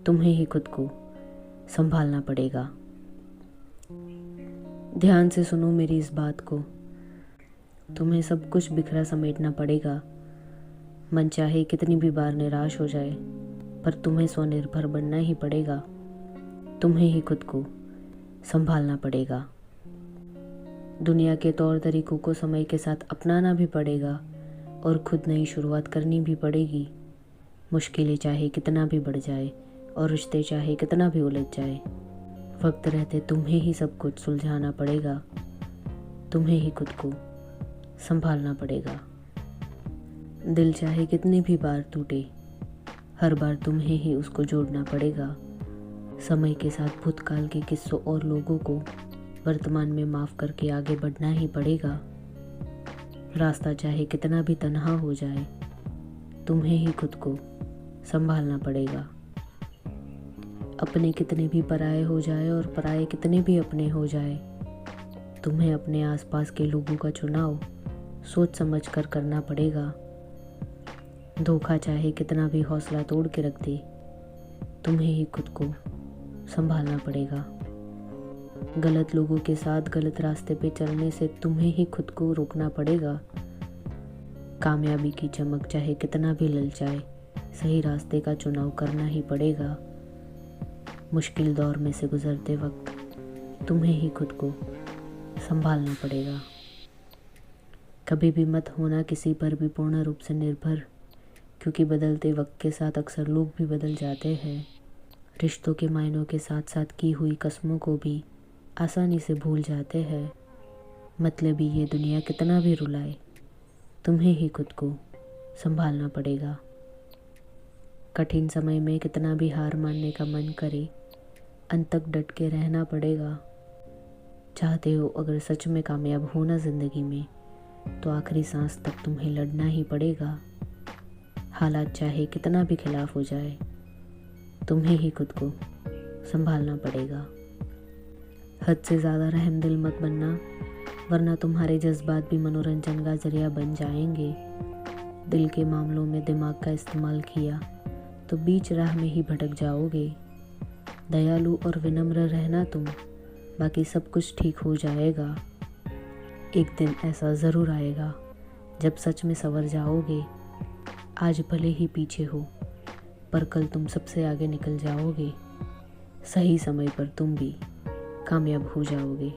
तुम्हें ही खुद को संभालना पड़ेगा। ध्यान से सुनो मेरी इस बात को। तुम्हें सब कुछ बिखरा समेटना पड़ेगा। मन चाहे कितनी भी बार निराश हो जाए, पर तुम्हें स्वनिर्भर बनना ही पड़ेगा। तुम्हें ही खुद को संभालना पड़ेगा। दुनिया के तौर तरीकों को समय के साथ अपनाना भी पड़ेगा और खुद नई शुरुआत करनी भी पड़ेगी। मुश्किलें चाहे कितना भी बढ़ जाए और रिश्ते चाहे कितना भी उलझ जाए, वक्त रहते तुम्हें ही सब कुछ सुलझाना पड़ेगा। तुम्हें ही खुद को संभालना पड़ेगा। दिल चाहे कितनी भी बार टूटे, हर बार तुम्हें ही उसको जोड़ना पड़ेगा। समय के साथ भूतकाल के किस्सों और लोगों को वर्तमान में माफ़ करके आगे बढ़ना ही पड़ेगा। रास्ता चाहे कितना भी तन्हा हो जाए, तुम्हें ही खुद को संभालना पड़ेगा। अपने कितने भी पराये हो जाए और पराये कितने भी अपने हो जाए, तुम्हें अपने आसपास के लोगों का चुनाव सोच समझ कर करना पड़ेगा। धोखा चाहे कितना भी हौसला तोड़ के रख दे, तुम्हें ही खुद को संभालना पड़ेगा। गलत लोगों के साथ गलत रास्ते पे चलने से तुम्हें ही खुद को रोकना पड़ेगा। कामयाबी की चमक चाहे कितना भी ललचाए, सही रास्ते का चुनाव करना ही पड़ेगा। मुश्किल दौर में से गुजरते वक्त तुम्हें ही खुद को संभालना पड़ेगा। कभी भी मत होना किसी पर भी पूर्ण रूप से निर्भर, क्योंकि बदलते वक्त के साथ अक्सर लोग भी बदल जाते हैं। रिश्तों के मायनों के साथ साथ की हुई कसमों को भी आसानी से भूल जाते हैं। मतलबी ये दुनिया कितना भी रुलाए, तुम्हें ही खुद को संभालना पड़ेगा। कठिन समय में कितना भी हार मानने का मन करे, अंत तक डट के रहना पड़ेगा। चाहते हो अगर सच में कामयाब होना ज़िंदगी में, तो आखिरी सांस तक तुम्हें लड़ना ही पड़ेगा। हालात चाहे कितना भी खिलाफ हो जाए, तुम्हें ही खुद को संभालना पड़ेगा। हद से ज़्यादा रहमदिल मत बनना, वरना तुम्हारे जज्बात भी मनोरंजन का जरिया बन जाएंगे। दिल के मामलों में दिमाग का इस्तेमाल किया तो बीच राह में ही भटक जाओगे। दयालु और विनम्र रहना तुम, बाकी सब कुछ ठीक हो जाएगा। एक दिन ऐसा ज़रूर आएगा जब सच में संवर जाओगे। आज भले ही पीछे हो, पर कल तुम सबसे आगे निकल जाओगे। सही समय पर तुम भी कामयाब हो जाओगे।